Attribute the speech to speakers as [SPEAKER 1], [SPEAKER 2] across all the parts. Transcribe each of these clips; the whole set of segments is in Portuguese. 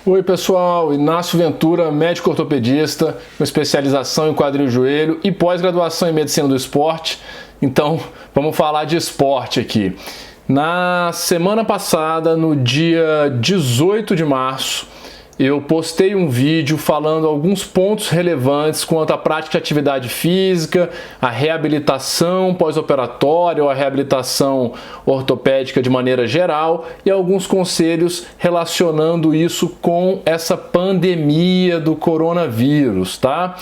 [SPEAKER 1] Oi pessoal, Inácio Ventura, médico ortopedista, com especialização em quadril e joelho e pós-graduação em medicina do esporte. Então vamos falar de esporte aqui. Na semana passada, no dia 18 de março, eu postei um vídeo falando alguns pontos relevantes quanto à prática de atividade física, a reabilitação pós-operatória ou a reabilitação ortopédica de maneira geral e alguns conselhos relacionando isso com essa pandemia do coronavírus, tá?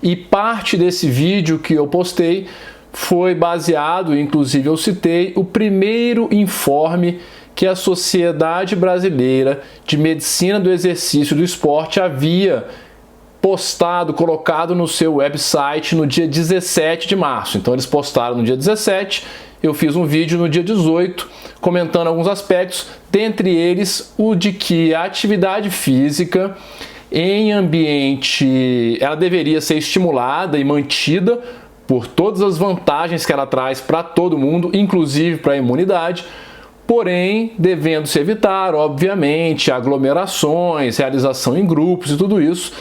[SPEAKER 1] E parte desse vídeo que eu postei foi baseado, inclusive eu citei, o primeiro informe que a Sociedade Brasileira de Medicina do Exercício e do Esporte havia postado, colocado no seu website no dia 17 de março. Então eles postaram no dia 17, eu fiz um vídeo no dia 18 comentando alguns aspectos, dentre eles o de que a atividade física em ambiente, ela deveria ser estimulada e mantida por todas as vantagens que ela traz para todo mundo, inclusive para a imunidade, porém, devendo-se evitar, obviamente, aglomerações, realização em grupos e tudo isso,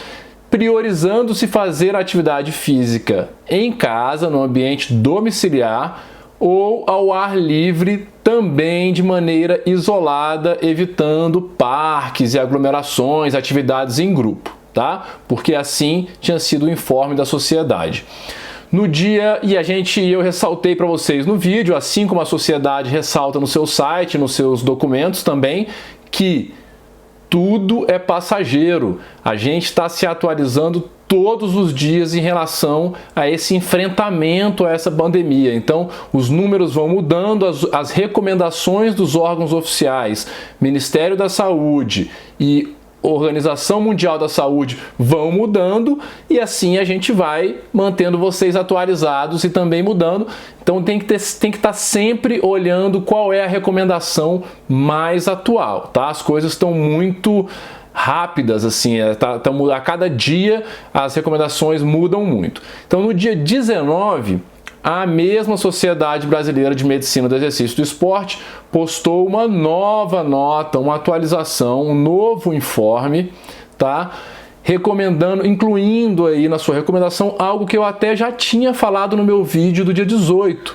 [SPEAKER 1] priorizando-se fazer atividade física em casa, no ambiente domiciliar ou ao ar livre, também de maneira isolada, evitando parques e aglomerações, atividades em grupo, tá? Porque assim tinha sido o informe da sociedade. No dia, eu ressaltei para vocês no vídeo, assim como a sociedade ressalta no seu site, nos seus documentos também, que tudo é passageiro. A gente está se atualizando todos os dias em relação a esse enfrentamento a essa pandemia. Então, os números vão mudando, as recomendações dos órgãos oficiais, Ministério da Saúde e Organização Mundial da Saúde vão mudando e assim a gente vai mantendo vocês atualizados e também mudando. Então tem que estar sempre olhando qual é a recomendação mais atual, tá? As coisas estão muito rápidas, assim, a cada dia as recomendações mudam muito. Então no dia 19, a mesma Sociedade Brasileira de Medicina do Exercício e do Esporte postou uma nova nota, uma atualização, um novo informe, tá? Recomendando, incluindo aí na sua recomendação algo que eu até já tinha falado no meu vídeo do dia 18,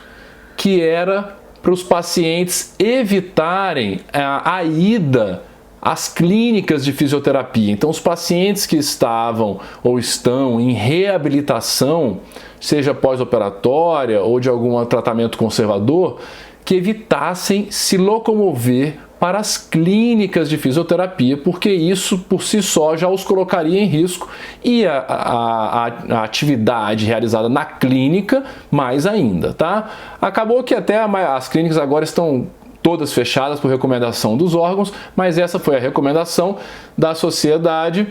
[SPEAKER 1] que era para os pacientes evitarem a ida às clínicas de fisioterapia. Então, os pacientes que estavam ou estão em reabilitação, seja pós-operatória ou de algum tratamento conservador, que evitassem se locomover para as clínicas de fisioterapia, porque isso por si só já os colocaria em risco e a atividade realizada na clínica mais ainda, tá? Acabou que até as clínicas agora estão todas fechadas por recomendação dos órgãos, mas essa foi a recomendação da sociedade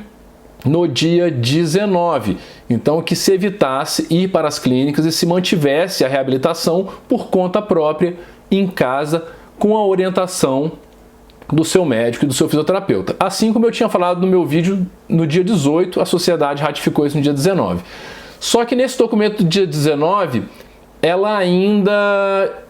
[SPEAKER 1] no dia 19. Então, que se evitasse ir para as clínicas e se mantivesse a reabilitação por conta própria em casa com a orientação do seu médico e do seu fisioterapeuta. Assim como eu tinha falado no meu vídeo no dia 18, a sociedade ratificou isso no dia 19. Só que nesse documento do dia 19, ela ainda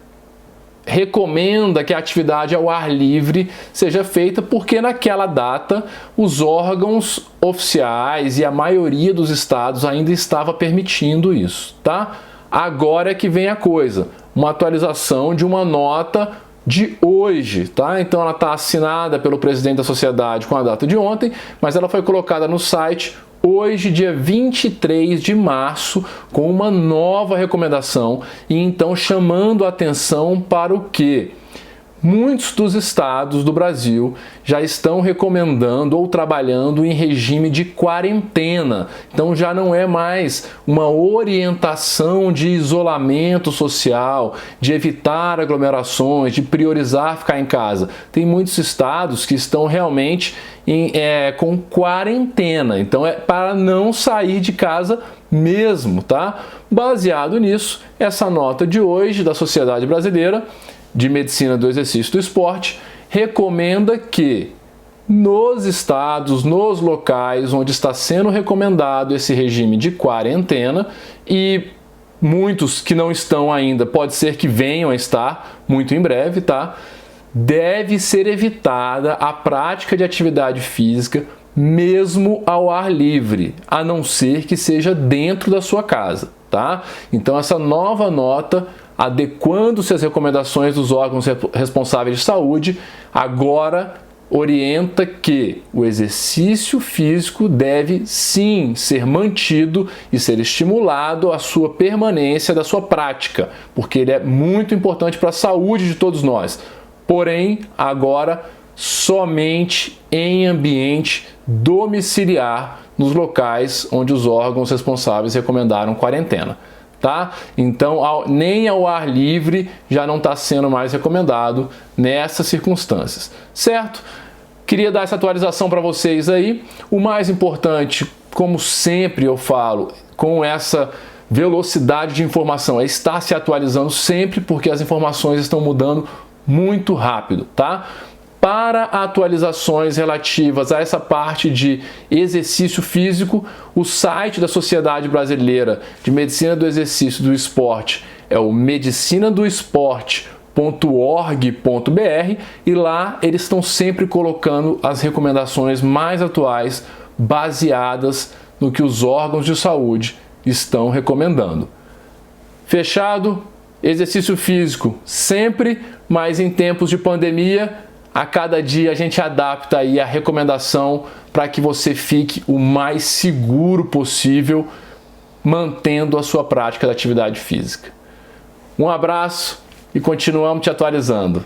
[SPEAKER 1] recomenda que a atividade ao ar livre seja feita porque naquela data os órgãos oficiais e a maioria dos estados ainda estava permitindo isso, tá? Agora é que vem a coisa, uma atualização de uma nota de hoje, tá? Então ela está assinada pelo presidente da sociedade com a data de ontem, mas ela foi colocada no site hoje, dia 23 de março, com uma nova recomendação e então chamando a atenção para o quê? Muitos dos estados do Brasil já estão recomendando ou trabalhando em regime de quarentena. Então já não é mais uma orientação de isolamento social, de evitar aglomerações, de priorizar ficar em casa. Tem muitos estados que estão realmente com quarentena. Então é para não sair de casa mesmo, tá? Baseado nisso, essa nota de hoje da Sociedade Brasileira de Medicina do Exercício e do Esporte recomenda que nos estados, nos locais onde está sendo recomendado esse regime de quarentena, e muitos que não estão ainda, pode ser que venham a estar muito em breve, tá? Deve ser evitada a prática de atividade física mesmo ao ar livre, a não ser que seja dentro da sua casa, tá? Então essa nova nota, adequando-se às recomendações dos órgãos responsáveis de saúde, agora orienta que o exercício físico deve sim ser mantido e ser estimulado a sua permanência da sua prática, porque ele é muito importante para a saúde de todos nós. Porém, agora somente em ambiente domiciliar, nos locais onde os órgãos responsáveis recomendaram quarentena, tá? Então, nem ao ar livre já não está sendo mais recomendado nessas circunstâncias, certo? Queria dar essa atualização para vocês aí. O mais importante, como sempre eu falo, com essa velocidade de informação, é estar se atualizando sempre, porque as informações estão mudando muito rápido, tá? Para atualizações relativas a essa parte de exercício físico, o site da Sociedade Brasileira de Medicina do Exercício e do Esporte é o medicinadoesporte.org.br e lá eles estão sempre colocando as recomendações mais atuais baseadas no que os órgãos de saúde estão recomendando. Fechado? Exercício físico sempre, mas em tempos de pandemia, a cada dia a gente adapta aí a recomendação para que você fique o mais seguro possível, mantendo a sua prática da atividade física. Um abraço e continuamos te atualizando.